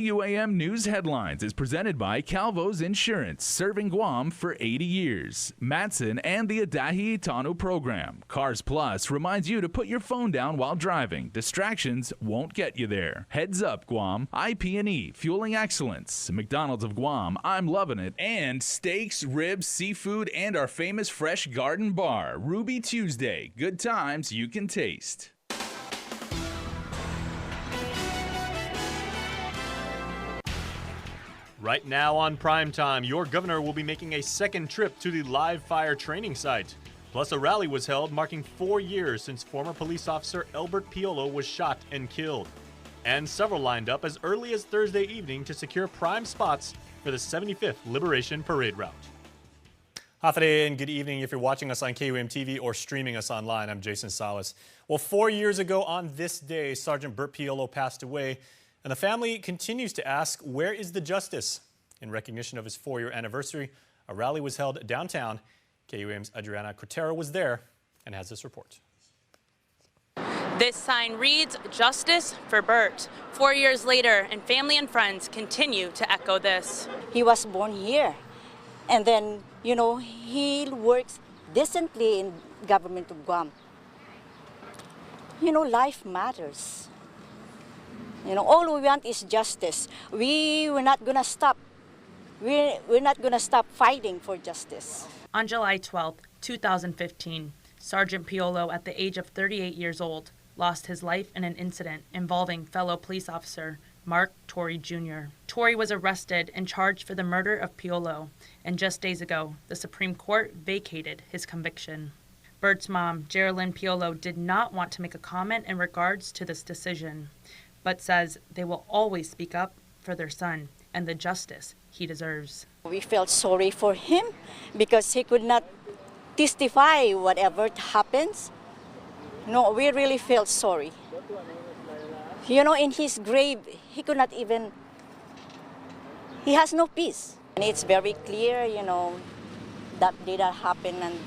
KUAM News Headlines is presented by Calvo's Insurance, serving Guam for 80 years. Matson and the Adahi Itanu program. Cars Plus reminds you to put your phone down while driving. Distractions won't get you there. Heads Up Guam, IP&E, Fueling Excellence. McDonald's of Guam, I'm loving it. And steaks, ribs, seafood, and our famous fresh garden bar, Ruby Tuesday. Good times you can taste. Right now on Primetime, your governor will be making a second trip to the live fire training site. Plus, a rally was held marking 4 years since former police officer Albert Piolo was shot and killed. And several lined up as early as Thursday evening to secure prime spots for the 75th Liberation Parade route. Hafade and good evening if you're watching us on KUAM TV or streaming us online. I'm Jason Salas. Well, 4 years ago on this day, Sergeant Bert Piolo passed away. And the family continues to ask, where is the justice? In recognition of his 4-year anniversary, a rally was held downtown. KUAM's Adriana Cotero was there and has this report. This sign reads, "Justice for Bert." 4 years later, and family and friends continue to echo this. He was born here. And then, he works decently in government of Guam. Life matters. All we want is justice. We're not gonna stop. We're not gonna stop fighting for justice. On July 12, 2015, Sergeant Piolo, at the age of 38 years old, lost his life in an incident involving fellow police officer Mark Torrey Jr. Torrey was arrested and charged for the murder of Piolo, and just days ago, the Supreme Court vacated his conviction. Bert's mom, Geraldine Piolo, did not want to make a comment in regards to this decision, but says they will always speak up for their son and the justice he deserves. We felt sorry for him because he could not testify whatever happens. No, we really felt sorry. In his grave, he could not even, he has no peace. And it's very clear, that did not happen, and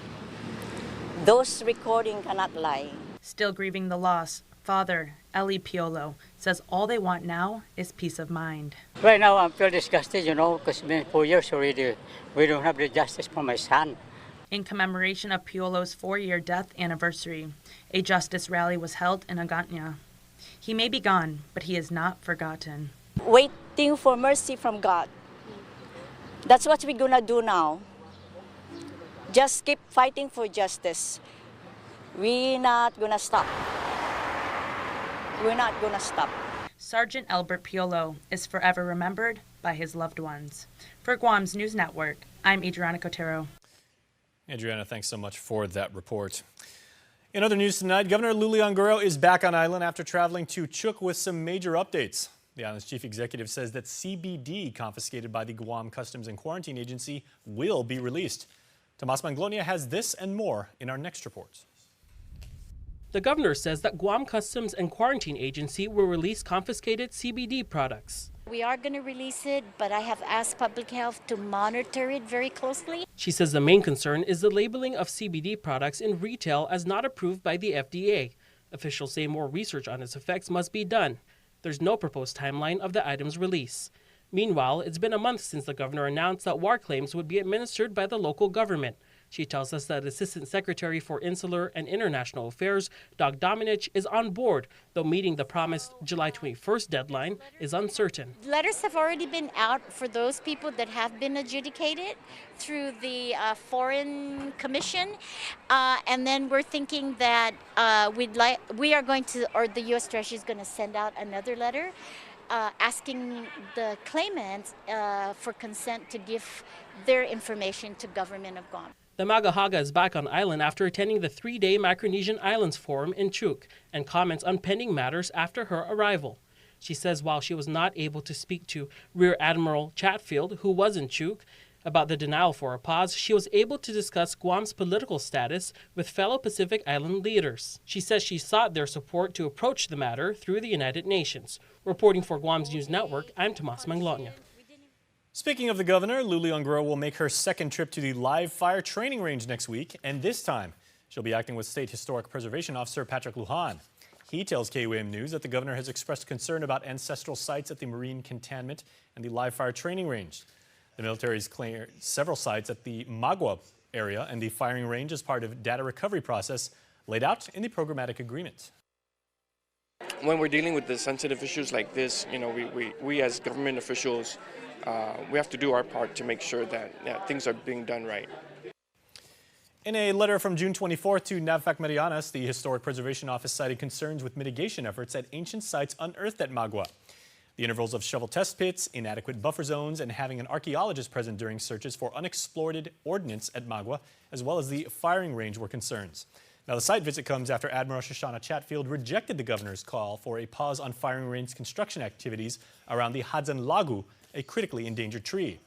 those recordings cannot lie. Still grieving the loss, Father Eli Piolo says all they want now is peace of mind. Right now I feel disgusted, because it's been 4 years already. We don't have the justice for my son. In commemoration of Piolo's 4-year death anniversary, a justice rally was held in Agantya. He may be gone, but he is not forgotten. Waiting for mercy from God. That's what we're gonna do now. Just keep fighting for justice. We're not gonna stop. We're not gonna stop. Sergeant Albert Piolo is forever remembered by his loved ones. For Guam's News Network, I'm Adriana Cotero. Adriana, thanks so much for that report. In other news tonight, Governor Lulian Guerrero is back on island after traveling to Chuuk with some major updates. The island's chief executive says that CBD confiscated by the Guam Customs and Quarantine Agency will be released. Tomas Manglonia has this and more in our next report. The governor says that Guam Customs and Quarantine Agency will release confiscated CBD products. We are going to release it, but I have asked Public Health to monitor it very closely. She says the main concern is the labeling of CBD products in retail as not approved by the FDA. Officials say more research on its effects must be done. There's no proposed timeline of the item's release. Meanwhile, it's been a month since the governor announced that war claims would be administered by the local government. She tells us that Assistant Secretary for Insular and International Affairs, Doug Dominich, is on board, though meeting the promised July 21st deadline is uncertain. Letters have already been out for those people that have been adjudicated through the Foreign Commission, and then we're thinking that we are going to, or the U.S. Treasury is going to send out another letter asking the claimants for consent to give their information to government of Guam. The Magahaga is back on island after attending the 3-day Micronesian Islands Forum in Chuuk and comments on pending matters after her arrival. She says while she was not able to speak to Rear Admiral Chatfield, who was in Chuuk, about the denial for a pause, she was able to discuss Guam's political status with fellow Pacific Island leaders. She says she sought their support to approach the matter through the United Nations. Reporting for Guam's News Network, I'm Tomas Manglonia. Speaking of the governor, Lulian Guerrero will make her second trip to the live fire training range next week, and this time she'll be acting with State Historic Preservation Officer Patrick Lujan. He tells KUAM News that the governor has expressed concern about ancestral sites at the marine cantonment and the live fire training range. The military has cleared several sites at the Magua area and the firing range as part of data recovery process laid out in the programmatic agreement. When we're dealing with the sensitive issues like this, we as government officials, we have to do our part to make sure that things are being done right. In a letter from June 24th to NAVFAC Marianas, the Historic Preservation Office cited concerns with mitigation efforts at ancient sites unearthed at Magua. The intervals of shovel test pits, inadequate buffer zones, and having an archaeologist present during searches for unexplored ordnance at Magua, as well as the firing range, were concerns. Now, the site visit comes after Admiral Shoshana Chatfield rejected the governor's call for a pause on firing range construction activities around the Hadzan Lagu, a critically endangered tree.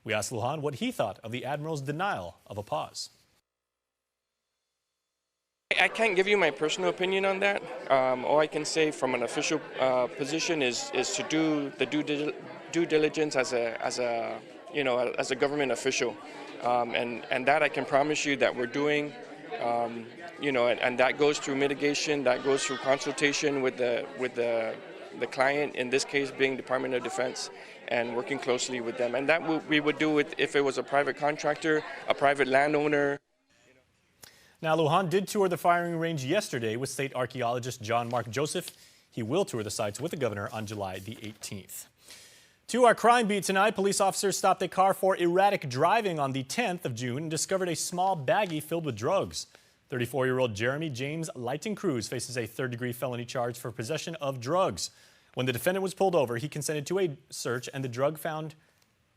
We asked Lujan what he thought of the Admiral's denial of a pause. I can't give you my personal opinion on that. All I can say from an official position is to do the due diligence as a government official, and that I can promise you that we're doing. And that goes through mitigation, that goes through consultation with the client, in this case being Department of Defense, and working closely with them. And that we would do it if it was a private contractor, a private landowner. Now, Lujan did tour the firing range yesterday with state archaeologist John Mark Joseph. He will tour the sites with the governor on July the 18th. To our crime beat tonight, police officers stopped a car for erratic driving on the 10th of June and discovered a small baggie filled with drugs. 34-year-old Jeremy James Lighton Cruz faces a third-degree felony charge for possession of drugs. When the defendant was pulled over, he consented to a search, and the drug found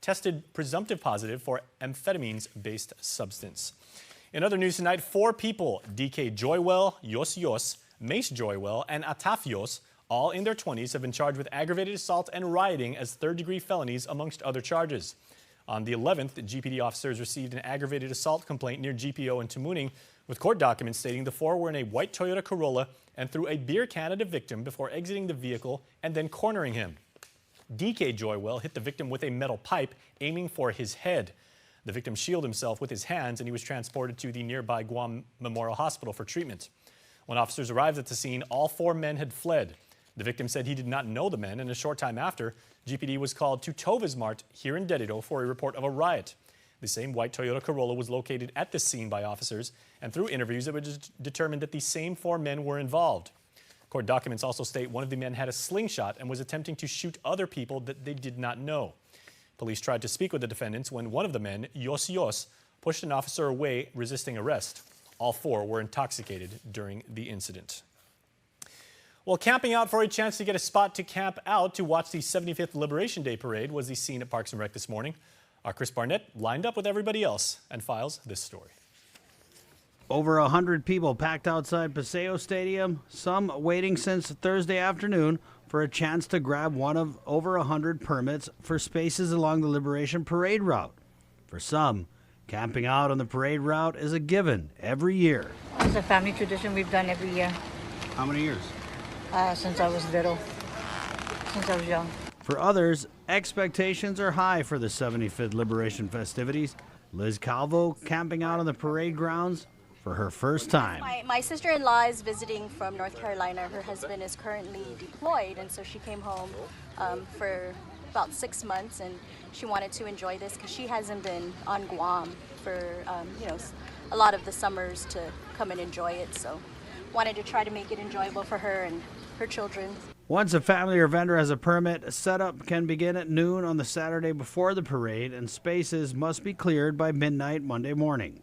tested presumptive positive for amphetamines-based substance. In other news tonight, 4 people, DK Joywell, Yos, Mace Joywell, and Atafios, all in their 20s, have been charged with aggravated assault and rioting as third-degree felonies, amongst other charges. On the 11th, GPD officers received an aggravated assault complaint near GPO in Tamuning, with court documents stating the 4 were in a white Toyota Corolla and threw a beer can at a victim before exiting the vehicle and then cornering him. DK Joywell hit the victim with a metal pipe, aiming for his head. The victim shielded himself with his hands, and he was transported to the nearby KUAM Memorial Hospital for treatment. When officers arrived at the scene, all 4 men had fled. The victim said he did not know the men, and a short time after, GPD was called to Toves Mart here in Dedido for a report of a riot. The same white Toyota Corolla was located at the scene by officers, and through interviews it was determined that the same 4 men were involved. Court documents also state one of the men had a slingshot and was attempting to shoot other people that they did not know. Police tried to speak with the defendants when one of the men, Yos, pushed an officer away, resisting arrest. All 4 were intoxicated during the incident. Well, camping out for a chance to get a spot to camp out to watch the 75th Liberation Day Parade was the scene at Parks and Rec this morning. Our Chris Barnett lined up with everybody else and files this story. Over 100 people packed outside Paseo Stadium, some waiting since Thursday afternoon for a chance to grab one of over 100 permits for spaces along the Liberation Parade route. For some, camping out on the parade route is a given every year. It's a family tradition we've done every year. How many years? Since I was little, since I was young. For others, expectations are high for the 75th Liberation festivities. Liz Calvo camping out on the parade grounds for her first time. My sister-in-law is visiting from North Carolina. Her husband is currently deployed, and so she came home for about 6 months, and she wanted to enjoy this because she hasn't been on Guam for a lot of the summers to come and enjoy it. So wanted to try to make it enjoyable for her and her children. Once a family or vendor has a permit, setup can begin at noon on the Saturday before the parade, and spaces must be cleared by midnight Monday morning.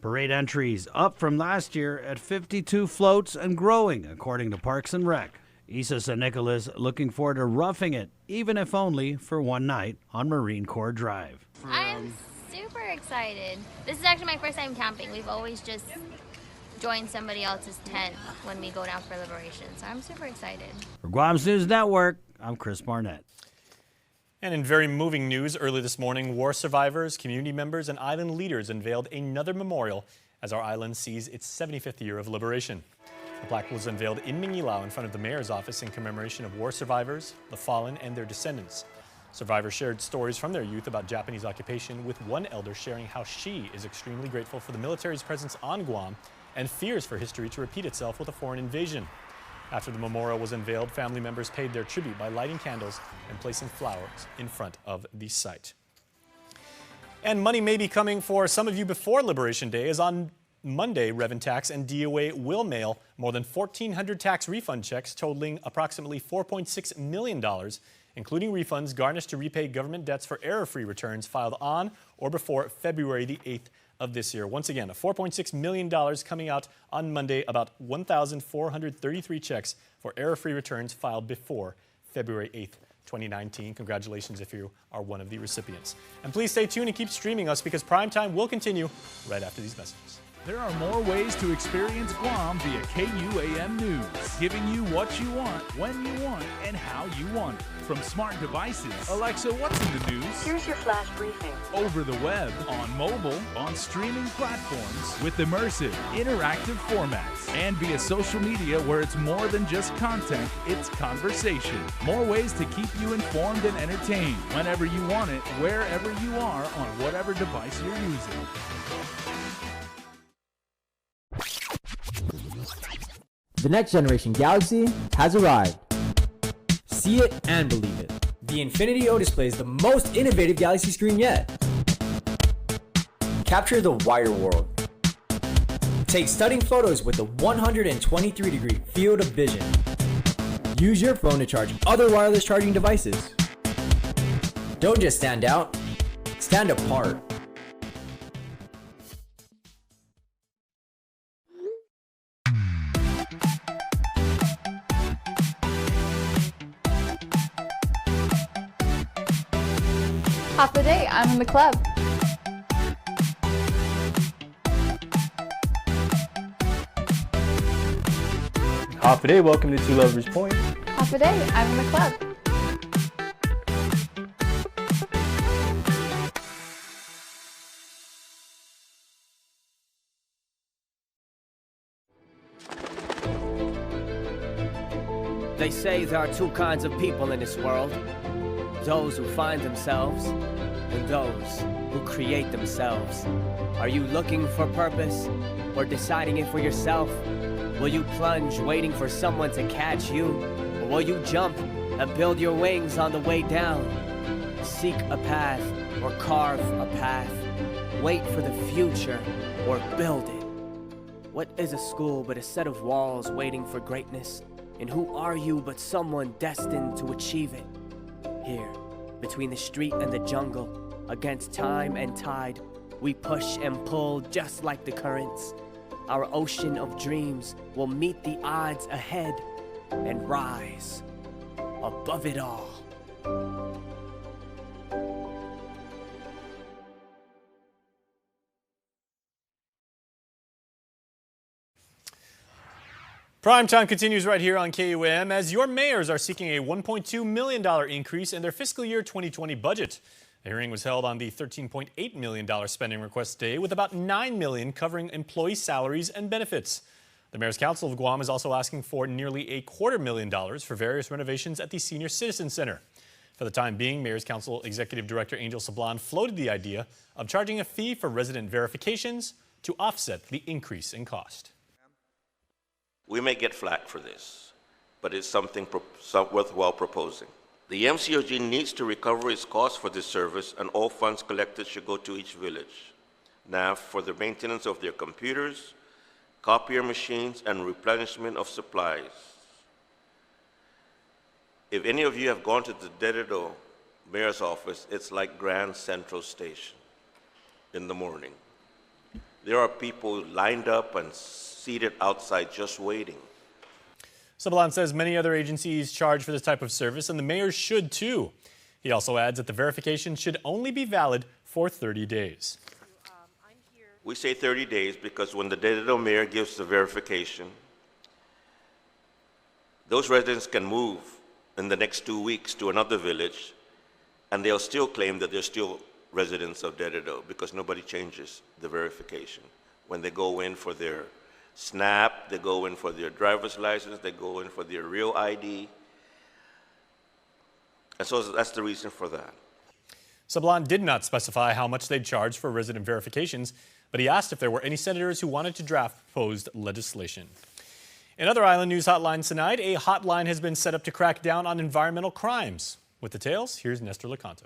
Parade entries up from last year at 52 floats and growing, according to Parks and Rec. Isa San Nicolas looking forward to roughing it, even if only for one night on Marine Corps Drive. I am super excited. This is actually my first time camping. We've always just joined somebody else's tent when we go down for Liberation, so I'm super excited. For Guam's News Network, I'm Chris Barnett. And in very moving news, early this morning, war survivors, community members, and island leaders unveiled another memorial as our island sees its 75th year of liberation. The plaque was unveiled in Mingilao in front of the mayor's office in commemoration of war survivors, the fallen, and their descendants. Survivors shared stories from their youth about Japanese occupation, with one elder sharing how she is extremely grateful for the military's presence on Guam and fears for history to repeat itself with a foreign invasion. After the memorial was unveiled, family members paid their tribute by lighting candles and placing flowers in front of the site. And money may be coming for some of you before Liberation Day, as on Monday, Reventax and DOA will mail more than 1,400 tax refund checks totaling approximately $4.6 million, including refunds garnished to repay government debts for error-free returns filed on or before February the 8th of this year. Once again, $4.6 million coming out on Monday, about 1,433 checks for error-free returns filed before February 8th, 2019. Congratulations if you are one of the recipients. And please stay tuned and keep streaming us, because Primetime will continue right after these messages. There are more ways to experience Guam via KUAM News, giving you what you want, when you want, and how you want it. From smart devices, Alexa, what's in the news? Here's your flash briefing. Over the web, on mobile, on streaming platforms, with immersive, interactive formats, and via social media where it's more than just content, it's conversation. More ways to keep you informed and entertained whenever you want it, wherever you are, on whatever device you're using. The next generation Galaxy has arrived. See it and believe it. The Infinity O display is the most innovative Galaxy screen yet. Capture the wider world. Take stunning photos with a 123-degree field of vision. Use your phone to charge other wireless charging devices. Don't just stand out, stand apart. Half the day, I'm in the club. Half a day, welcome to Two Lovers Point. Half a day, I'm in the club. They say there are two kinds of people in this world. Those who find themselves, and those who create themselves. Are you looking for purpose, or deciding it for yourself? Will you plunge, waiting for someone to catch you? Or will you jump and build your wings on the way down? Seek a path, or carve a path. Wait for the future, or build it. What is a school but a set of walls waiting for greatness? And who are you but someone destined to achieve it? Here, between the street and the jungle, against time and tide, we push and pull just like the currents. Our ocean of dreams will meet the odds ahead and rise above it all. Primetime continues right here on KUAM as your mayors are seeking a $1.2 million increase in their fiscal year 2020 budget. The hearing was held on the $13.8 million spending request day, with about $9 million covering employee salaries and benefits. The Mayor's Council of Guam is also asking for nearly $250,000 for various renovations at the Senior Citizen Center. For the time being, Mayor's Council Executive Director Angel Sablan floated the idea of charging a fee for resident verifications to offset the increase in cost. We may get flack for this, but it's something worthwhile proposing. The MCOG needs to recover its costs for this service, and all funds collected should go to each village. NAF for the maintenance of their computers, copier machines, and replenishment of supplies. If any of you have gone to the Dededo Mayor's office, it's like Grand Central Station in the morning. There are people lined up and seated outside just waiting. Sablan says many other agencies charge for this type of service, and the mayor should too. He also adds that the verification should only be valid for 30 days. We say 30 days because when the Dededo mayor gives the verification, those residents can move in the next 2 weeks to another village, and they'll still claim that they're still residents of Dededo because nobody changes the verification. When they go in for their SNAP, they go in for their driver's license, they go in for their real ID. And so that's the reason for that. Sablan did not specify how much they'd charge for resident verifications, but he asked if there were any senators who wanted to draft proposed legislation. In other island news hotlines tonight, a hotline has been set up to crack down on environmental crimes. With details, here's Nestor Lecanto.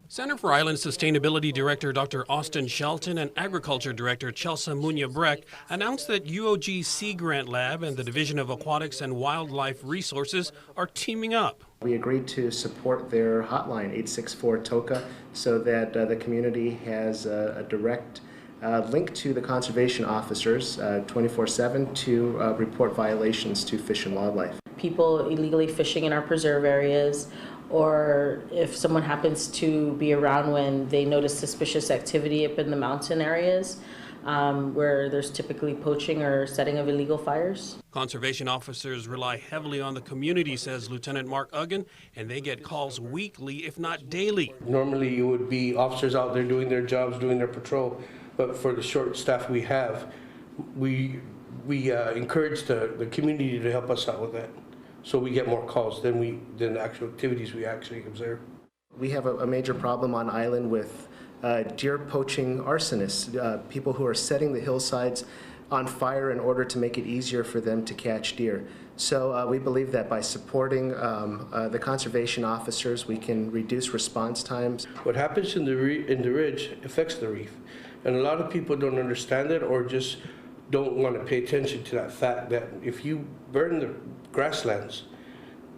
Center for Island Sustainability Director Dr. Austin Shelton and Agriculture Director Chelsea Munya-Breck announced that UOG Sea Grant Lab and the Division of Aquatics and Wildlife Resources are teaming up. We agreed to support their hotline, 864-TOCA, so that the community has a direct link to the conservation officers 24/7 to report violations to Fish and Wildlife. People illegally fishing in our preserve areas, or if someone happens to be around when they notice suspicious activity up in the mountain areas where there's typically poaching or setting of illegal fires. Conservation officers rely heavily on the community, says Lieutenant Mark Uggan, and they get calls weekly, if not daily. Normally you would be officers out there doing their jobs, doing their patrol, but for the short staff we have, we encourage the community to help us out with that. So we get more calls than the actual activities we actually observe. We have a major problem on island with deer poaching arsonists, people who are setting the hillsides on fire in order to make it easier for them to catch deer. So we believe that by supporting the conservation officers, we can reduce response times. What happens in the ridge affects the reef, and a lot of people don't understand it or just don't want to pay attention to that fact that if you burn the grasslands,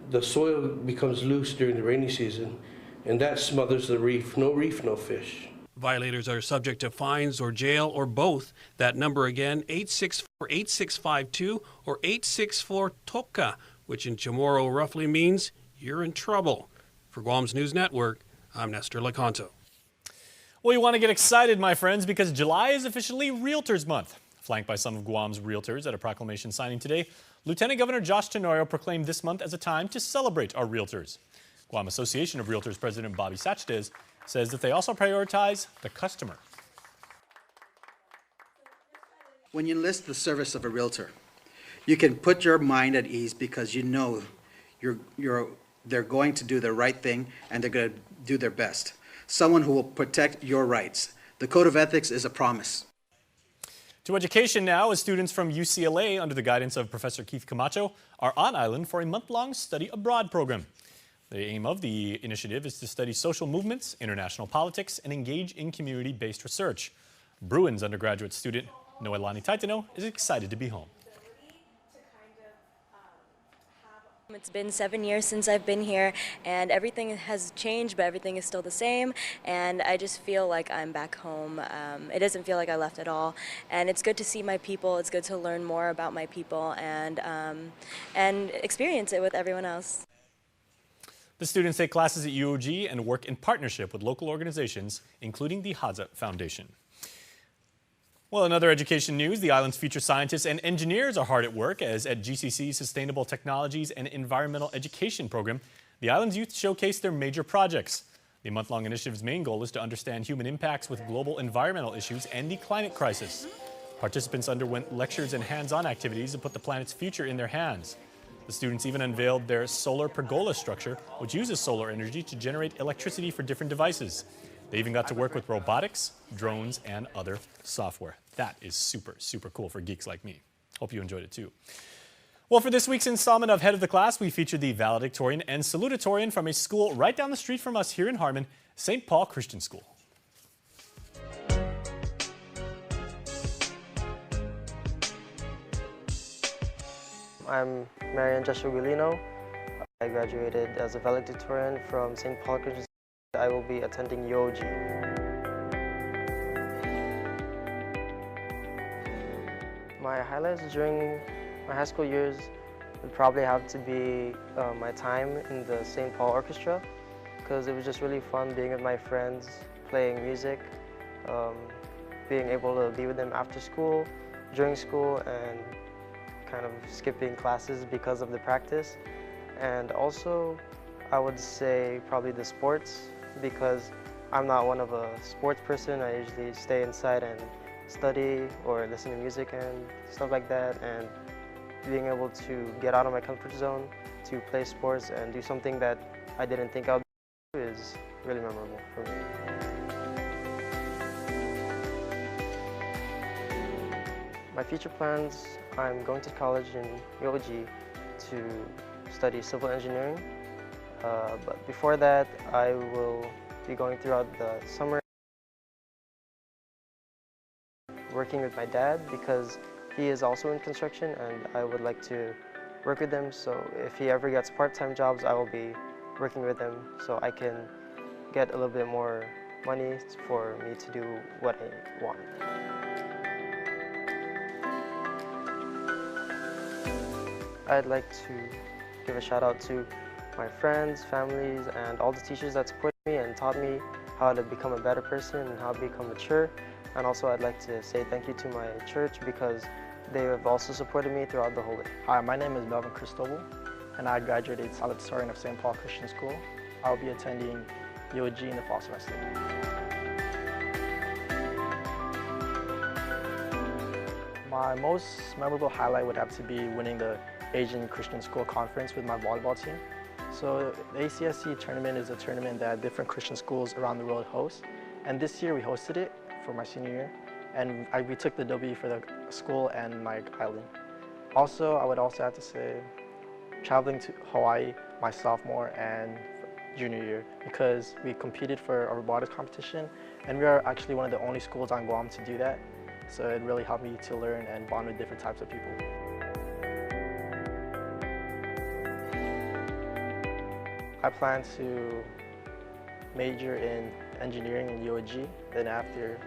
the soil becomes loose during the rainy season, and that smothers the reef. No reef, no fish. Violators are subject to fines or jail or both. That number again, 864-8652 or 864-TOCA, which in Chamorro roughly means you're in trouble. For Guam's News Network, I'm Nestor Lecanto. Well, you want to get excited, my friends, because July is officially Realtors Month. Flanked by some of Guam's realtors at a proclamation signing today, Lieutenant Governor Josh Tenorio proclaimed this month as a time to celebrate our realtors. Guam Association of Realtors President Bobby Sachdez says that they also prioritize the customer. When you enlist the service of a realtor, you can put your mind at ease because you know they're going to do the right thing and they're going to do their best. Someone who will protect your rights. The Code of Ethics is a promise. To education now, as students from UCLA, under the guidance of Professor Keith Camacho, are on island for a month-long study abroad program. The aim of the initiative is to study social movements, international politics, and engage in community-based research. Bruins undergraduate student Noelani Taitano is excited to be home. It's been 7 years since I've been here, and everything has changed, but everything is still the same, and I just feel like I'm back home. It doesn't feel like I left at all, and it's good to see my people. It's good to learn more about my people and experience it with everyone else. The students take classes at UOG and work in partnership with local organizations, including the Hadza Foundation. Well, in other education news, the island's future scientists and engineers are hard at work as at GCC's Sustainable Technologies and Environmental Education program, the island's youth showcase their major projects. The month-long initiative's main goal is to understand human impacts with global environmental issues and the climate crisis. Participants underwent lectures and hands-on activities to put the planet's future in their hands. The students even unveiled their solar pergola structure, which uses solar energy to generate electricity for different devices. They even got to work with robotics, drones, and other software. That is super, super cool for geeks like me. Hope you enjoyed it too. Well, for this week's installment of Head of the Class, we featured the valedictorian and salutatorian from a school right down the street from us here in Harmon, St. Paul Christian School. I'm Marian Joshua Guilino. I graduated as a valedictorian from St. Paul Christian School. I will be attending UOG. My highlights during my high school years would probably have to be my time in the St. Paul Orchestra, because it was just really fun being with my friends, playing music, being able to be with them after school, during school, and kind of skipping classes because of the practice. And also, I would say probably the sports, because I'm not one of a sports person. I usually stay inside and study or listen to music and stuff like that, and being able to get out of my comfort zone to play sports and do something that I didn't think I would do is really memorable for me. My future plans, I'm going to college in UOG to study civil engineering. But before that, I will be going throughout the summer working with my dad because he is also in construction and I would like to work with him. So if he ever gets part-time jobs, I will be working with him so I can get a little bit more money for me to do what I want. I'd like to give a shout out to my friends, families, and all the teachers that supported me and taught me how to become a better person and how to become mature. And also I'd like to say thank you to my church because they have also supported me throughout the whole way. Hi, my name is Melvin Cristobal, and I graduated salutatorian of St. Paul Christian School. I'll be attending UOG in the fall semester. My most memorable highlight would have to be winning the Asian Christian School Conference with my volleyball team. So the ACSC tournament is a tournament that different Christian schools around the world host. And this year we hosted it for my senior year. And we took the W for the school and my island. Also, I would also have to say traveling to Hawaii my sophomore and junior year because we competed for a robotics competition and we are actually one of the only schools on Guam to do that. So it really helped me to learn and bond with different types of people. I plan to major in engineering in UOG, then after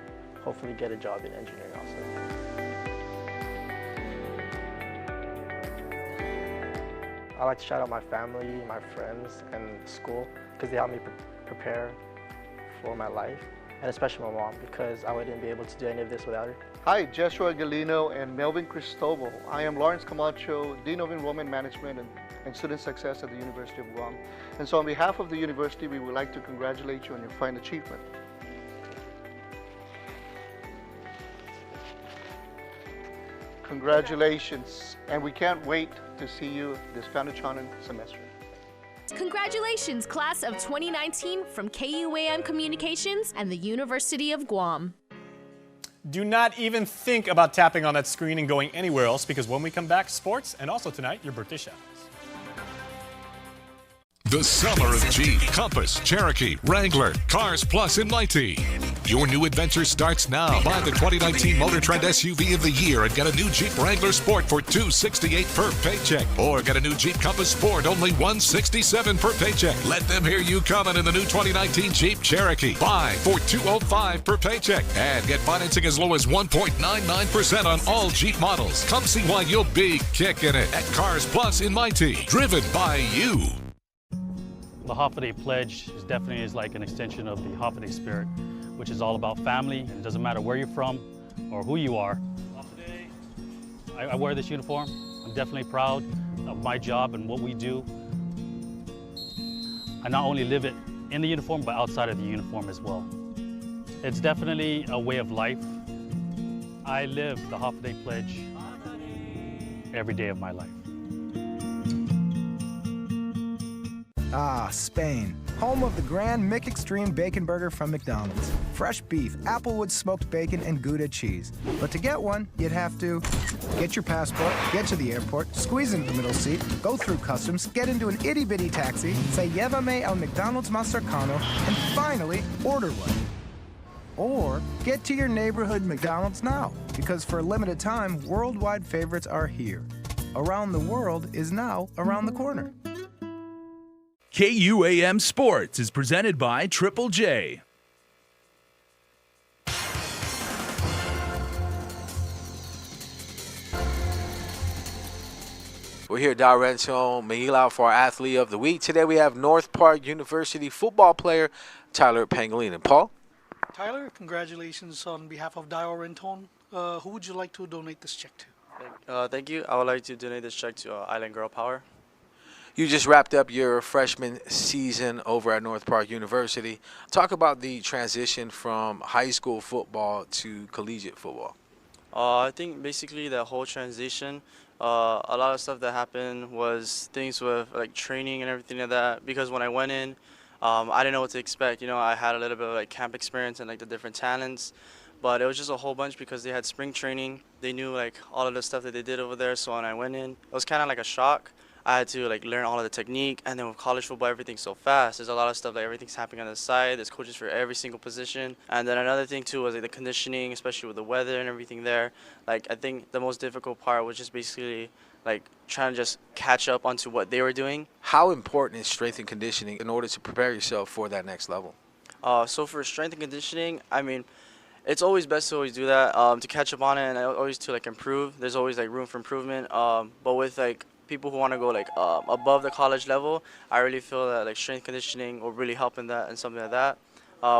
hopefully get a job in engineering also. I like to shout out my family, my friends, and school because they helped me prepare for my life, and especially my mom because I wouldn't be able to do any of this without her. Hi, Joshua Galino and Melvin Cristobal. I am Lawrence Camacho, Dean of Enrollment Management and Student Success at the University of Guam. And so on behalf of the university, we would like to congratulate you on your fine achievement. Congratulations, and we can't wait to see you this Panuchanan semester. Congratulations, class of 2019 from KUAM Communications and the University of Guam. Do not even think about tapping on that screen and going anywhere else because when we come back, sports and also tonight, your birthday shout. The summer of Jeep, Compass, Cherokee, Wrangler, Cars Plus, and Mighty. Your new adventure starts now. Buy the 2019 Motor Trend SUV of the year and get a new Jeep Wrangler Sport for $268 per paycheck. Or get a new Jeep Compass Sport, only $167 per paycheck. Let them hear you coming in the new 2019 Jeep Cherokee. Buy for $205 per paycheck. And get financing as low as 1.99% on all Jeep models. Come see why you'll be kicking it at Cars Plus in Mighty. Driven by you. The Holiday Pledge is definitely like an extension of the Holiday spirit, which is all about family. It doesn't matter where you're from or who you are. I wear this uniform. I'm definitely proud of my job and what we do. I not only live it in the uniform, but outside of the uniform as well. It's definitely a way of life. I live the Holiday Pledge every day of my life. Ah, Spain, home of the Grand Mick Extreme Bacon Burger from McDonald's. Fresh beef, Applewood smoked bacon, and Gouda cheese. But to get one, you'd have to get your passport, get to the airport, squeeze into the middle seat, go through customs, get into an itty-bitty taxi, say Llévame al McDonald's más cercano, and finally order one. Or get to your neighborhood McDonald's now, because for a limited time, worldwide favorites are here. Around the world is now around the corner. KUAM Sports is presented by Triple J. We're here at Dow Rental Mahila for our Athlete of the Week. Today we have North Park University football player Tyler Pangolin. Paul? Tyler, congratulations on behalf of Dio Renton. Who would you like to donate this check to? Thank you. I would like to donate this check to Island Girl Power. You just wrapped up your freshman season over at North Park University. Talk about the transition from high school football to collegiate football. I think basically the whole transition, a lot of stuff that happened was things with like training and everything like that. Because when I went in, I didn't know what to expect. You know, I had a little bit of like camp experience and like the different talents, but it was just a whole bunch because they had spring training. They knew like all of the stuff that they did over there. So when I went in, it was kind of like a shock. I had to like learn all of the technique, and then with college football, everything's so fast. There's a lot of stuff, like everything's happening on the side. There's coaches for every single position. And then another thing too was like the conditioning, especially with the weather and everything there. Like I think the most difficult part was just basically like trying to just catch up onto what they were doing. How important is strength and conditioning in order to prepare yourself for that next level? So for strength and conditioning, I mean, it's always best to always do that to catch up on it, and always to like improve. There's always like room for improvement. But with like people who want to go like above the college level, I really feel that like strength conditioning will really help in that and something like that.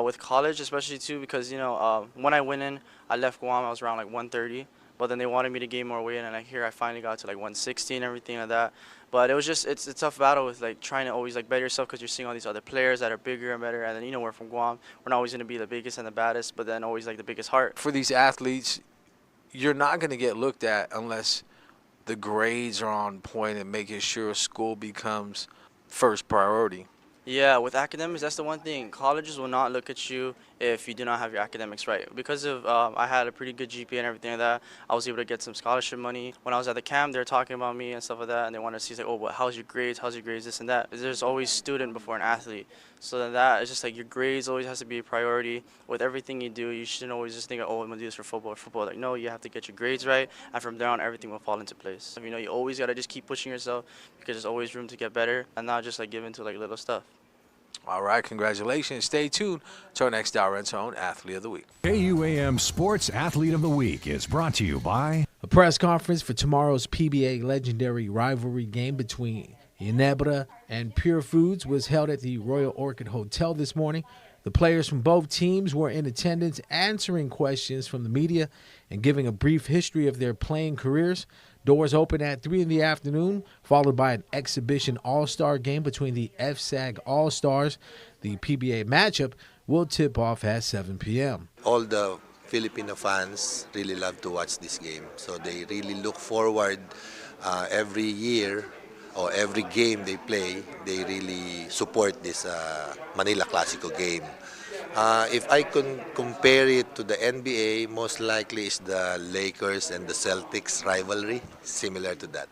With college, especially too, because you know when I went in, I left Guam, I was around like 130, but then they wanted me to gain more weight, and like here I finally got to like 160 and everything like that. But it was just, it's a tough battle with like trying to always like better yourself, because you're seeing all these other players that are bigger and better, and then you know we're from Guam, we're not always going to be the biggest and the baddest, but then always like the biggest heart. For these athletes, you're not going to get looked at unless the grades are on point and making sure school becomes first priority. Yeah, with academics, that's the one thing. Colleges will not look at you if you do not have your academics right. Because of I had a pretty good GPA and everything like that, I was able to get some scholarship money. When I was at the camp, they were talking about me and stuff like that, and they wanted to see like, oh, well, how's your grades, this and that. There's always student before an athlete. So then that is just like your grades always has to be a priority. With everything you do, you shouldn't always just think, oh, I'm gonna do this for football. Like, no, you have to get your grades right, and from there on, everything will fall into place. You know, you always gotta just keep pushing yourself, because there's always room to get better, and not just like give into like little stuff. All right, congratulations. Stay tuned to our next Dow Rentone Athlete of the Week. KUAM Sports Athlete of the Week is brought to you by a press conference for tomorrow's PBA legendary rivalry game between Ginebra and Pure Foods was held at the Royal Orchid Hotel this morning. The players from both teams were in attendance answering questions from the media and giving a brief history of their playing careers. Doors open at 3 in the afternoon, followed by an exhibition all-star game between the FSAG All-Stars. The PBA matchup will tip off at 7 p.m. All the Filipino fans really love to watch this game, so they really look forward every year or every game they play. They really support this Manila Classico game. If I can compare it to the NBA, most likely is the Lakers and the Celtics rivalry, similar to that.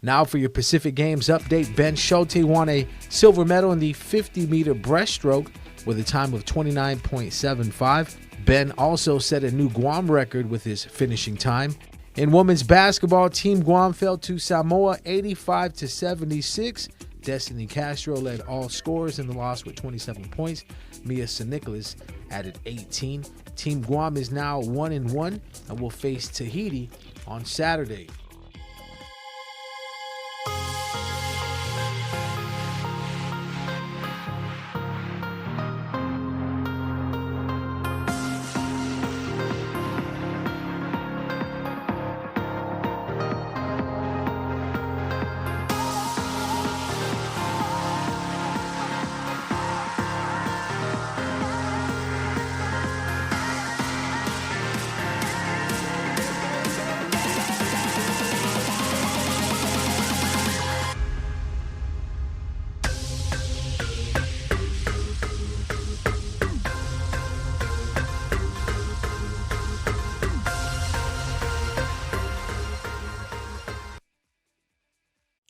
Now for your Pacific Games update, Ben Schulte won a silver medal in the 50-meter breaststroke with a time of 29.75. Ben also set a new Guam record with his finishing time. In women's basketball, Team Guam fell to Samoa 85-76. Destiny Castro led all scorers in the loss with 27 points. Mia St. Nicholas added 18. Team Guam is now 1-1 and will face Tahiti on Saturday.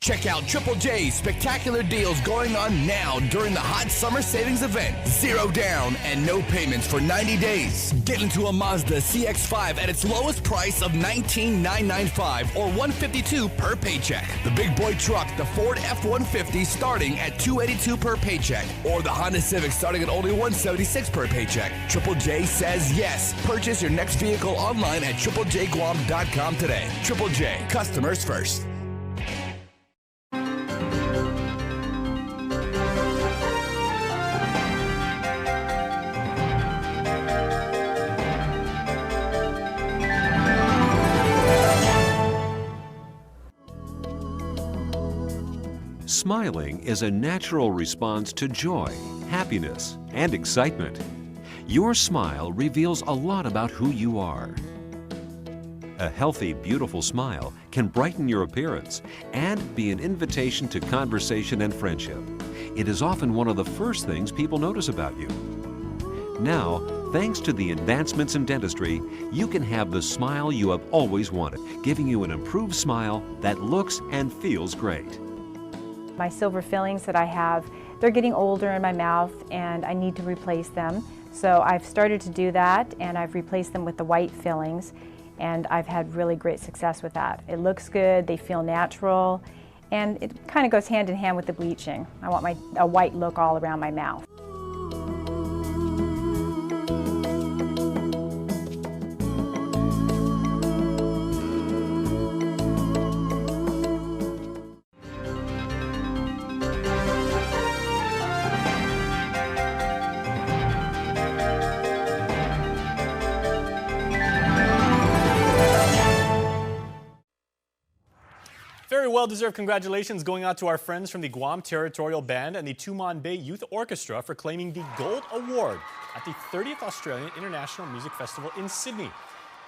Check out Triple J's spectacular deals going on now during the hot summer savings event. 0 down and no payments for 90 days. Get into a Mazda CX-5 at its lowest price of $19,995 or $152 per paycheck. The big boy truck, the Ford F-150, starting at $282 per paycheck, or the Honda Civic starting at only $176 per paycheck. Triple J says yes. Purchase your next vehicle online at triplejguam.com today. Triple J, customers first. Smiling is a natural response to joy, happiness, and excitement. Your smile reveals a lot about who you are. A healthy, beautiful smile can brighten your appearance and be an invitation to conversation and friendship. It is often one of the first things people notice about you. Now, Thanks to the advancements in dentistry, you can have the smile you have always wanted, giving you an improved smile that looks and feels great. My silver fillings that I have, they're getting older in my mouth and I need to replace them. So I've started to do that and I've replaced them with the white fillings and I've had really great success with that. It looks good, they feel natural, and it kind of goes hand in hand with the bleaching. I want a white look all around my mouth. Very well-deserved congratulations going out to our friends from the Guam Territorial Band and the Tumon Bay Youth Orchestra for claiming the Gold Award at the 30th Australian International Music Festival in Sydney.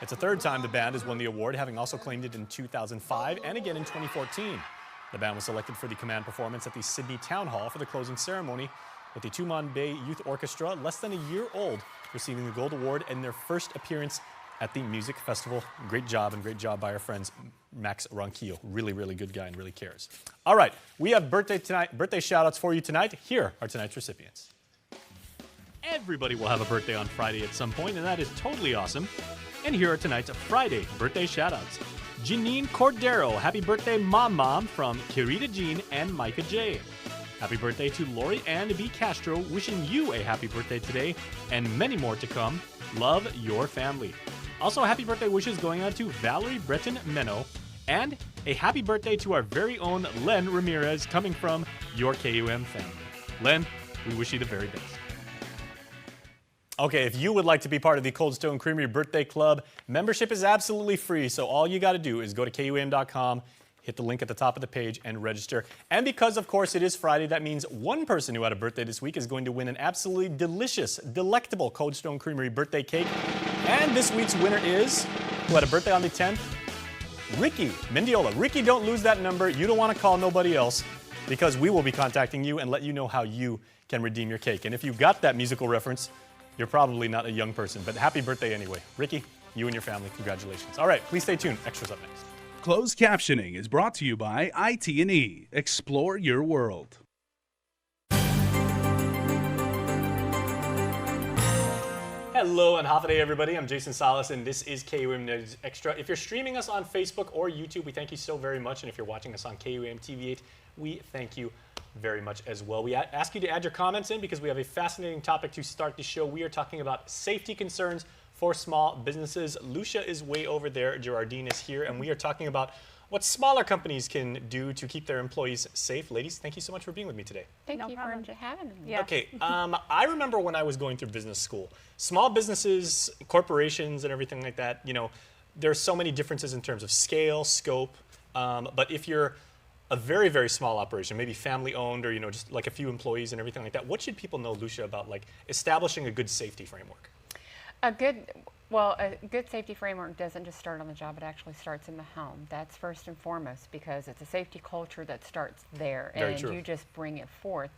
It's the third time the band has won the award, having also claimed it in 2005 and again in 2014. The band was selected for the command performance at the Sydney Town Hall for the closing ceremony, with the Tumon Bay Youth Orchestra, less than a year old, receiving the Gold Award in their first appearance at the music festival. Great job, and great job by our friends Max Ronquillo. Really, really good guy and really cares. All right, we have birthday shout-outs for you tonight. Here are tonight's recipients. Everybody will have a birthday on Friday at some point, and that is totally awesome. And here are tonight's Friday birthday shout-outs. Janine Cordero, happy birthday Mom from Kirita Jean and Micah J. Happy birthday to Lori Ann B. Castro, wishing you a happy birthday today and many more to come. Love, your family. Also, happy birthday wishes going out to Valerie Breton Meno, and a happy birthday to our very own Len Ramirez, coming from your KUM family. Len, we wish you the very best. Okay, if you would like to be part of the Cold Stone Creamery Birthday Club, membership is absolutely free, so all you got to do is go to KUM.com, hit the link at the top of the page, and register. And because, of course, it is Friday, that means one person who had a birthday this week is going to win an absolutely delicious, delectable Cold Stone Creamery birthday cake. And this week's winner is, who had a birthday on the 10th, Ricky Mendiola. Ricky, don't lose that number. You don't want to call nobody else, because we will be contacting you and let you know how you can redeem your cake. And if you got that musical reference, you're probably not a young person, but happy birthday anyway. Ricky, you and your family, congratulations. All right, please stay tuned. Extra's up next. Closed captioning is brought to you by IT&E. Explore your world. Hello and half a day, everybody. I'm Jason Salas, and this is KUM News Extra. If you're streaming us on Facebook or YouTube, we thank you so very much. And if you're watching us on KUM TV8, we thank you very much as well. We ask you to add your comments in because we have a fascinating topic to start the show. We are talking about safety concerns for small businesses. Lucia is way over there. Gerardine is here, and we are talking about what smaller companies can do to keep their employees safe. Ladies, thank you so much for being with me today. Thank you for having me. Yeah. Okay, I remember when I was going through business school, small businesses, corporations, and everything like that, you know, there's so many differences in terms of scale, scope, but if you're a very, very small operation, maybe family owned or, you know, just like a few employees and everything like that, what should people know, Lucia, about like establishing a good safety framework? A good safety framework doesn't just start on the job, it actually starts in the home. That's first and foremost, because it's a safety culture that starts there, Very and true. you just bring it forth.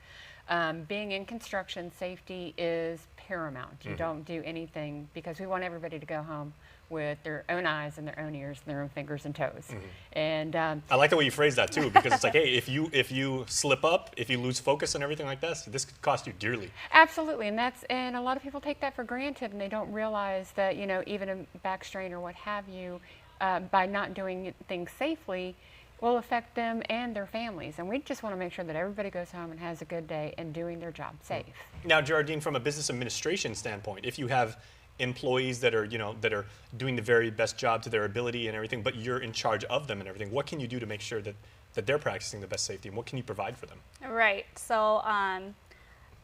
Being in construction, safety is paramount. You don't do anything, because we want everybody to go home with their own eyes and their own ears and their own fingers and toes. And I like the way you phrase that too, because it's like, hey, if you slip up, if you lose focus and everything like this could cost you dearly. absolutely, and a lot of people take that for granted, and they don't realize that, you know, even a back strain or what have you, by not doing things safely, will affect them and their families. And we just want to make sure that everybody goes home and has a good day and doing their job safe. Now, Gerardine, from a business administration standpoint, if you have employees that are, you know, that are doing the very best job to their ability and everything, but you're in charge of them and everything, what can you do to make sure that they're practicing the best safety, and what can you provide for them? Right. So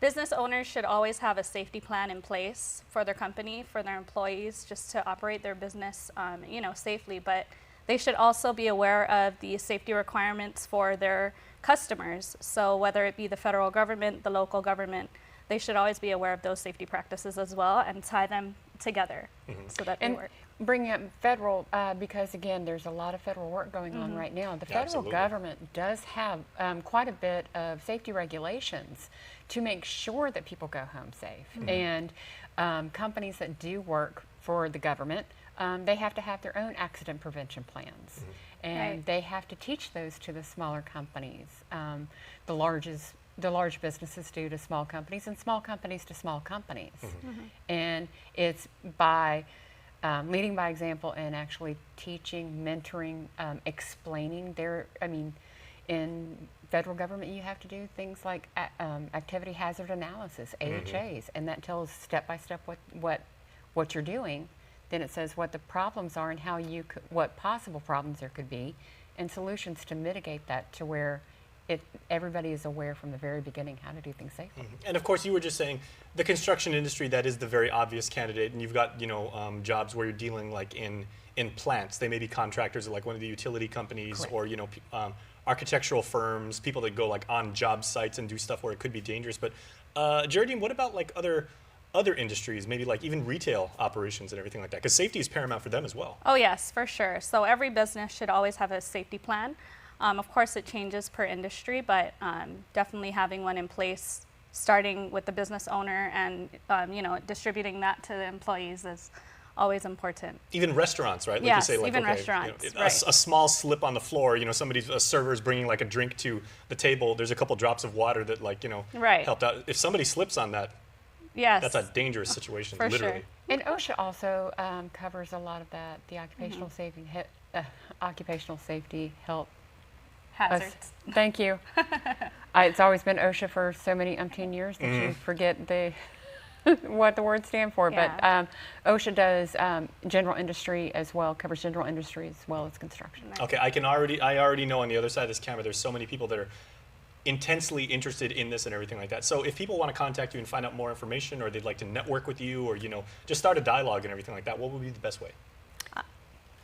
business owners should always have a safety plan in place for their company, for their employees, just to operate their business, you know, safely. But they should also be aware of the safety requirements for their customers. So whether it be the federal government, the local government, they should always be aware of those safety practices as well and tie them together so that they work. Bringing up federal, because again, there's a lot of federal work going on right now. The federal government does have quite a bit of safety regulations to make sure that people go home safe. And companies that do work for the government, they have to have their own accident prevention plans. And they have to teach those to the smaller companies. The large businesses do to small companies, and small companies to small companies. And it's by leading by example and actually teaching, mentoring, explaining in federal government you have to do things like activity hazard analysis, AHAs, and that tells step by step what you're doing. Then it says what the problems are and what possible problems there could be, and solutions to mitigate that to where everybody is aware from the very beginning how to do things safely. And of course, you were just saying the construction industry, that is the very obvious candidate, and you've got jobs where you're dealing like in plants. They may be contractors at like one of the utility companies, or architectural firms, people that go like on job sites and do stuff where it could be dangerous. But Geraldine, what about like other industries, maybe like even retail operations and everything like that? Because safety is paramount for them as well. Oh yes, for sure. So every business should always have a safety plan. Of course, it changes per industry, but definitely having one in place, starting with the business owner and distributing that to the employees is always important. Even restaurants, right? Like yes, you say, like, even okay, restaurants. A small slip on the floor, a server is bringing like a drink to the table. There's a couple drops of water that helped out. If somebody slips on that, that's a dangerous situation, For literally. sure. And OSHA also covers a lot of that, the occupational safety health hazards. Thank you. It's always been OSHA for so many umpteen years that you forget what the words stand for. Yeah. But OSHA does general industry as well, covers general industry as well as construction. Okay, I already know on the other side of this camera there's so many people that are intensely interested in this and everything like that. So if people want to contact you and find out more information, or they'd like to network with you, or just start a dialogue and everything like that, what would be the best way?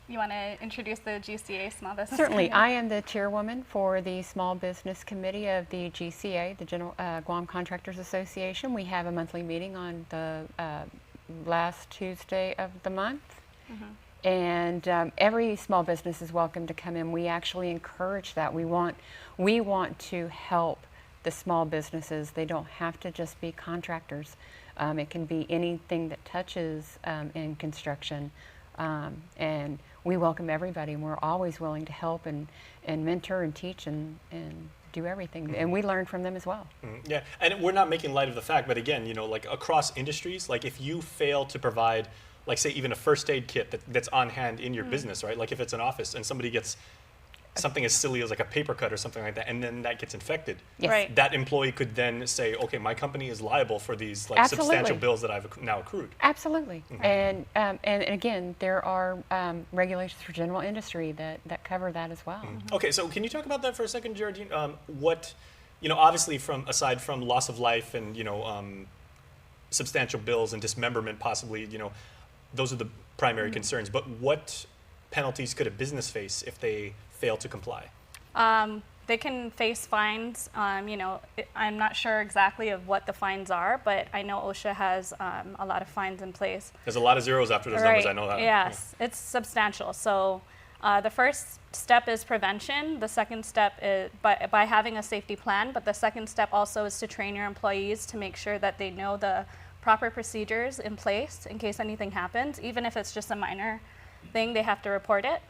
You want to introduce the GCA Small Business Certainly. Committee? I am the chairwoman for the Small Business Committee of the GCA, the Guam Contractors Association. We have a monthly meeting on the last Tuesday of the month. And every small business is welcome to come in. We actually encourage that. We want to help the small businesses. They don't have to just be contractors. It can be anything that touches in construction. And we welcome everybody, and we're always willing to help and mentor and teach and do everything. And we learn from them as well. Yeah, and we're not making light of the fact, but again, like across industries, like if you fail to provide, like say even a first aid kit that's on hand in your business, right? Like if it's an office and somebody gets something as silly as like a paper cut or something like that, and then that gets infected, that employee could then say, okay, my company is liable for these like substantial bills that I've now accrued. Absolutely. And again, there are regulations for general industry that cover that as well. Okay, so can you talk about that for a second, Geraldine? What, obviously aside from loss of life and, substantial bills and dismemberment possibly, those are the primary concerns, but what penalties could a business face if they fail to comply? They can face fines. I'm not sure exactly of what the fines are, but I know OSHA has a lot of fines in place. There's a lot of zeros after those numbers, I know that. Yes, it's substantial. So the first step is prevention. The second step is by having a safety plan, but the second step also is to train your employees to make sure that they know the proper procedures in place in case anything happens. Even if it's just a minor thing, they have to report it.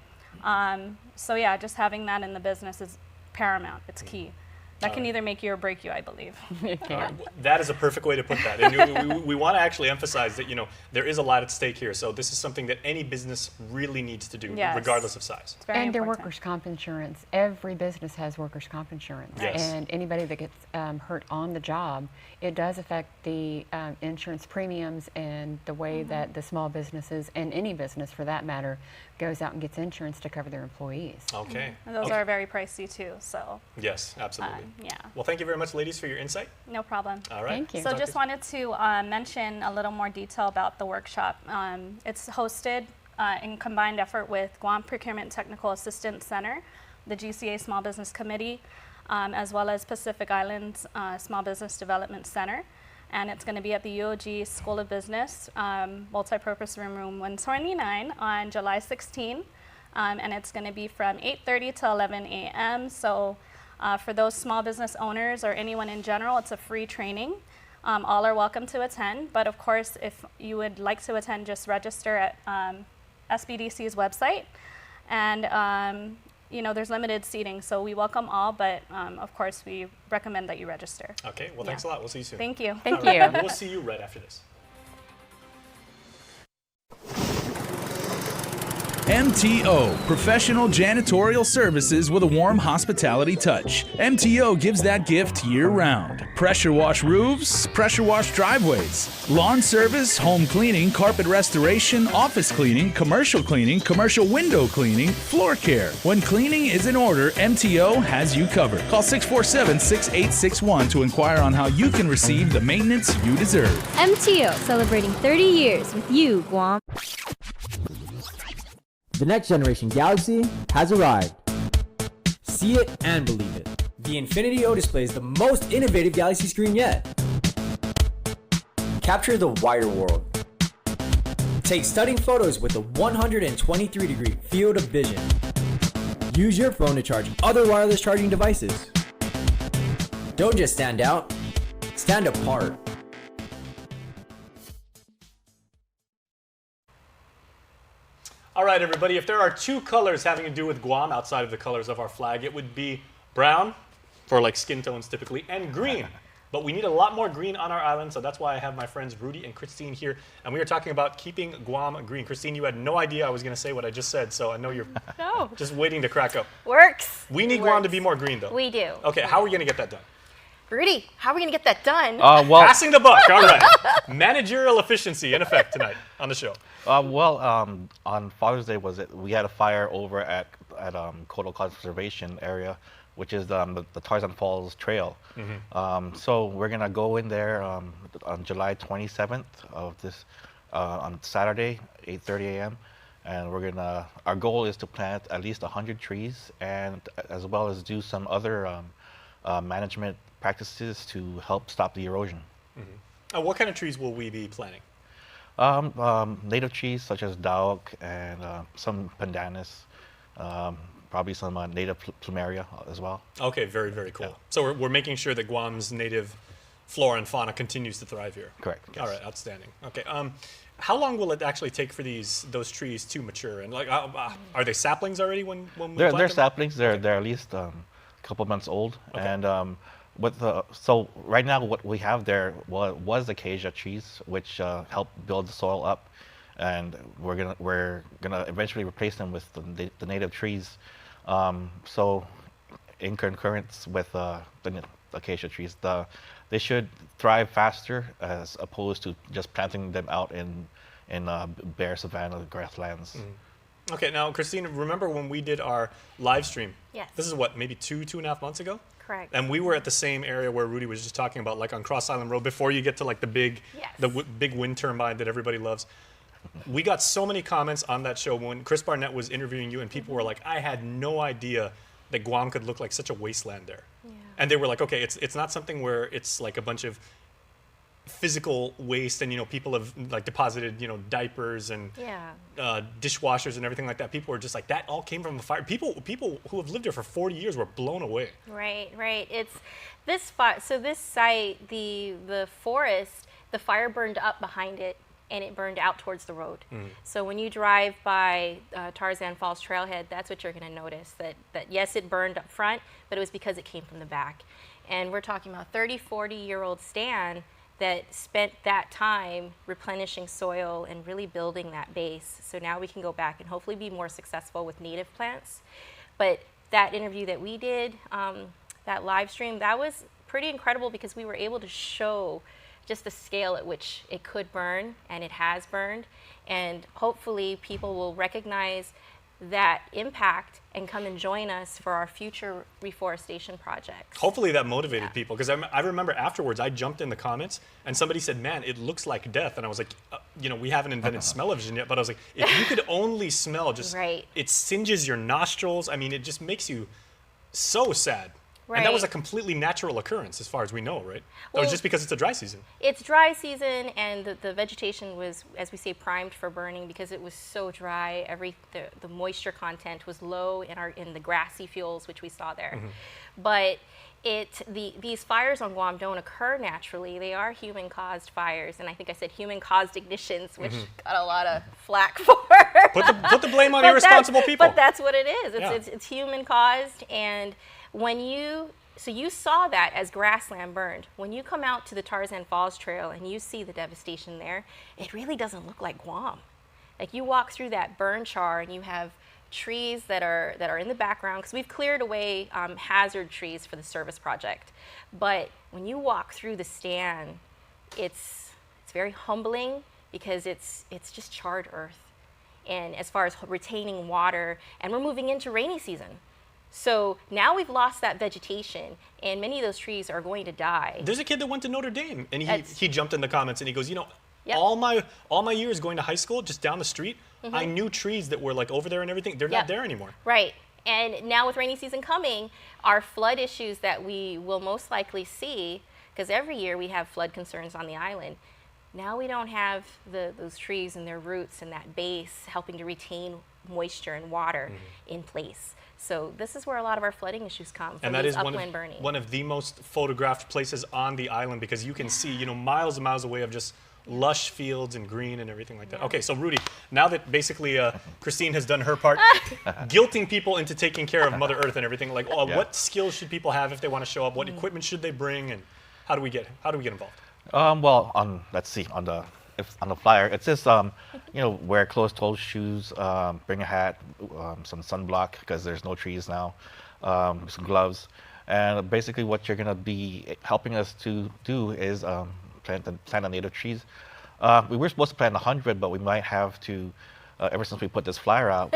So yeah, just having that in the business is paramount. It's key. That can either make you or break you, I believe. It can. That is a perfect way to put that. And we want to actually emphasize that there is a lot at stake here. So this is something that any business really needs to do, regardless of size. It's very and their important. workers' comp insurance. Every business has workers' comp insurance. Yes. And anybody that gets hurt on the job, it does affect the insurance premiums and the way that the small businesses, and any business for that matter, goes out and gets insurance to cover their employees. Okay. And those are very pricey too, so. Yes, absolutely. Yeah. Well, thank you very much, ladies, for your insight. No problem. All right. Thank you. So just wanted to mention a little more detail about the workshop. It's hosted in combined effort with Guam Procurement Technical Assistance Center, the GCA Small Business Committee, as well as Pacific Islands Small Business Development Center. And it's going to be at the UOG School of Business, multipurpose room 129 on July 16. And it's going to be from 8:30 to 11 a.m. So for those small business owners or anyone in general, it's a free training. All are welcome to attend. But of course, if you would like to attend, just register at SBDC's website. And you know, there's limited seating, so we welcome all, but of course, we recommend that you register. Okay, well, thanks a lot. We'll see you soon. Thank you. Thank All right, you. We'll see you right after this. MTO, professional janitorial services with a warm hospitality touch. MTO gives that gift year-round. Pressure wash roofs, pressure wash driveways, lawn service, home cleaning, carpet restoration, office cleaning, commercial window cleaning, floor care. When cleaning is in order, MTO has you covered. Call 647-6861 to inquire on how you can receive the maintenance you deserve. MTO, celebrating 30 years with you, Guam. The next generation Galaxy has arrived. See it and believe it. The Infinity O displays the most innovative Galaxy screen yet. Capture the wider world. Take stunning photos with a 123-degree field of vision. Use your phone to charge other wireless charging devices. Don't just stand out, stand apart. All right, everybody, if there are two colors having to do with Guam outside of the colors of our flag, it would be brown, for like skin tones typically, and green. But we need a lot more green on our island, so that's why I have my friends Rudy and Christine here, and we are talking about keeping Guam green. Christine, you had no idea I was going to say what I just said, so I know you're just waiting to crack up. Works. We need Guam to be more green, though. We do. Okay, how are we going to get that done? Rudy, how are we going to get that done? Passing the buck, all right. Managerial efficiency in effect tonight on the show. On Father's Day we had a fire over at Coastal Conservation Area, which is the Tarzan Falls Trail. So we're gonna go in there on July 27th of this on Saturday, 8:30 a.m. And our goal is to plant at least 100 trees, and as well as do some other management practices to help stop the erosion. What kind of trees will we be planting? Native trees such as Dauk and some pandanus, probably some native plumeria as well. Okay, very, very cool. Yeah. So we're making sure that Guam's native flora and fauna continues to thrive here. Correct. Yes. All right, outstanding. Okay, how long will it actually take for those trees to mature? And like, are they saplings already when we plant them? They're saplings. They're at least a couple months old. Okay. And so right now what we have there was acacia trees, which help build the soil up, and we're gonna eventually replace them with the native trees. So in concurrence with the acacia trees, they should thrive faster as opposed to just planting them out in bare savanna grasslands. Okay, now Christine, remember when we did our live stream? Yes. This is what, maybe 2.5 months ago? Correct. And we were at the same area where Rudy was just talking about, like on Cross Island Road, before you get to like the big wind turbine that everybody loves. We got so many comments on that show when Chris Barnett was interviewing you, and people were like, I had no idea that Guam could look like such a wasteland there. Yeah. And they were like, okay, it's not something where it's like a bunch of physical waste and people have like deposited diapers and dishwashers and everything like that. People were just like, that all came from the fire. People who have lived there for 40 years were blown away. Right. It's this fire. So this site, the forest, the fire burned up behind it and it burned out towards the road. So when you drive by Tarzan Falls Trailhead, that's what you're going to notice, that yes, it burned up front, but it was because it came from the back. And we're talking about 30, 40-year-old stand that spent that time replenishing soil and really building that base. So now we can go back and hopefully be more successful with native plants. But that interview that we did, that live stream, that was pretty incredible because we were able to show just the scale at which it could burn, and it has burned. And hopefully people will recognize that impact and come and join us for our future reforestation projects. Hopefully that motivated people, because I remember afterwards I jumped in the comments and somebody said, man, it looks like death. And I was like, we haven't invented smell-o-vision yet, but I was like, if you could only smell, just it singes your nostrils. I mean, it just makes you so sad. And that was a completely natural occurrence as far as we know, right? That was just because it's a dry season. It's dry season, and the vegetation was, as we say, primed for burning because it was so dry. The moisture content was low in the grassy fuels, which we saw there. But these fires on Guam don't occur naturally. They are human-caused fires, and I think I said human-caused ignitions, which got a lot of flack for. Put the blame on irresponsible people. But that's what it is. It's human-caused, and so you saw that as grassland burned. When you come out to the Tarzan Falls Trail and you see the devastation there, it really doesn't look like Guam. Like you walk through that burn char and you have trees that are in the background because we've cleared away hazard trees for the service project. But when you walk through the stand, it's very humbling because it's just charred earth. And as far as retaining water, and we're moving into rainy season. So now we've lost that vegetation, and many of those trees are going to die. There's a kid that went to Notre Dame, and he jumped in the comments and he goes, all my years going to high school, just down the street, I knew trees that were like over there and everything. They're not there anymore. Right. And now with rainy season coming, our flood issues that we will most likely see, because every year we have flood concerns on the island, now we don't have those trees and their roots and that base helping to retain moisture and water in place. So this is where a lot of our flooding issues come from, these upland burning. One of the most photographed places on the island because you can see, miles and miles away of just lush fields and green and everything like that. Okay, so Rudy, now that basically Christine has done her part, guilting people into taking care of Mother Earth and everything, like what skills should people have if they want to show up? What equipment should they bring, and how do we get involved? Well, on the flyer, it says, wear closed-toed shoes, bring a hat, some sunblock because there's no trees now, some gloves, and basically what you're going to be helping us to do is plant the native trees. We were supposed to plant 100, but we might have to. Ever since we put this flyer out,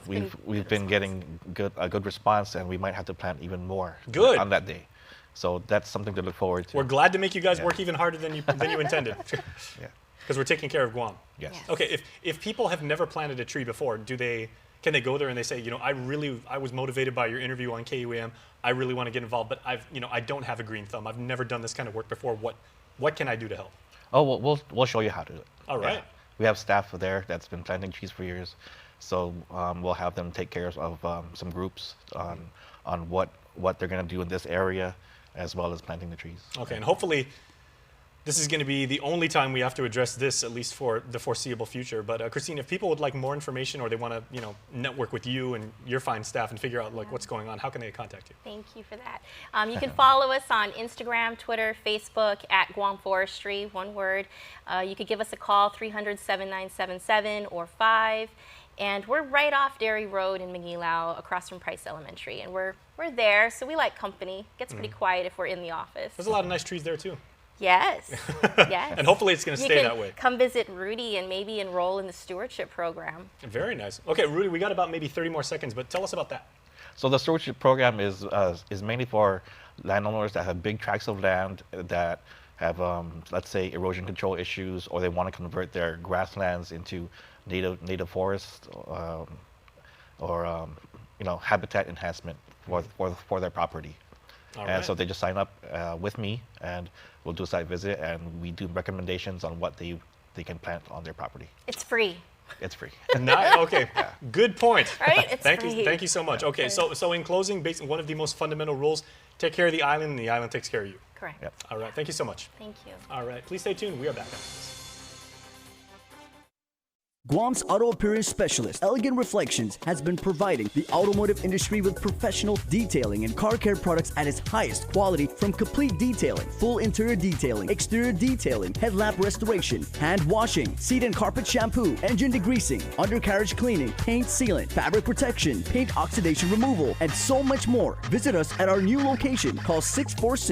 we've been getting a good response, and we might have to plant even more on that day. So that's something to look forward to. We're glad to make you guys work even harder than you intended. Because we're taking care of Guam. Yes. Okay, if people have never planted a tree before, can they go there and they say, I was motivated by your interview on KUAM. I really want to get involved, but I don't have a green thumb. I've never done this kind of work before. What can I do to help? Oh, well, we'll show you how to do it. All right. Yeah. We have staff there that's been planting trees for years, so we'll have them take care of some groups on what they're going to do in this area, as well as planting the trees. Okay, and hopefully this is going to be the only time we have to address this, at least for the foreseeable future. But Christine, if people would like more information or they want to, network with you and your fine staff and figure out what's going on, how can they contact you? Thank you for that. You can follow us on Instagram, Twitter, Facebook at Guam Forestry, one word. You could give us a call, 300-7977 or 5. And we're right off Dairy Road in Manilao, across from Price Elementary. And we're there, so we like company. It gets pretty quiet if we're in the office. There's a lot of nice trees there, too. Yes, yes. And hopefully it's going to stay that way. Come visit Rudy and maybe enroll in the stewardship program. Very nice. Okay, Rudy, we got about maybe 30 more seconds, but tell us about that. So the stewardship program is mainly for landowners that have big tracts of land that have, let's say, erosion control issues, or they want to convert their grasslands into native forest, or habitat enhancement for their property. So they just sign up with me, and we'll do a site visit, and we do recommendations on what they can plant on their property. It's free. It's free. Okay, good point. Right? It's free. Thank you so much. Okay, so in closing, one of the most fundamental rules: take care of the island, and the island takes care of you. Correct. Yep. All right. Thank you so much. Thank you. All right. Please stay tuned. We are back after this. Guam's auto appearance specialist, Elegant Reflections, has been providing the automotive industry with professional detailing and car care products at its highest quality, from complete detailing, full interior detailing, exterior detailing, headlamp restoration, hand washing, seat and carpet shampoo, engine degreasing, undercarriage cleaning, paint sealant, fabric protection, paint oxidation removal, and so much more. Visit us at our new location. Call 646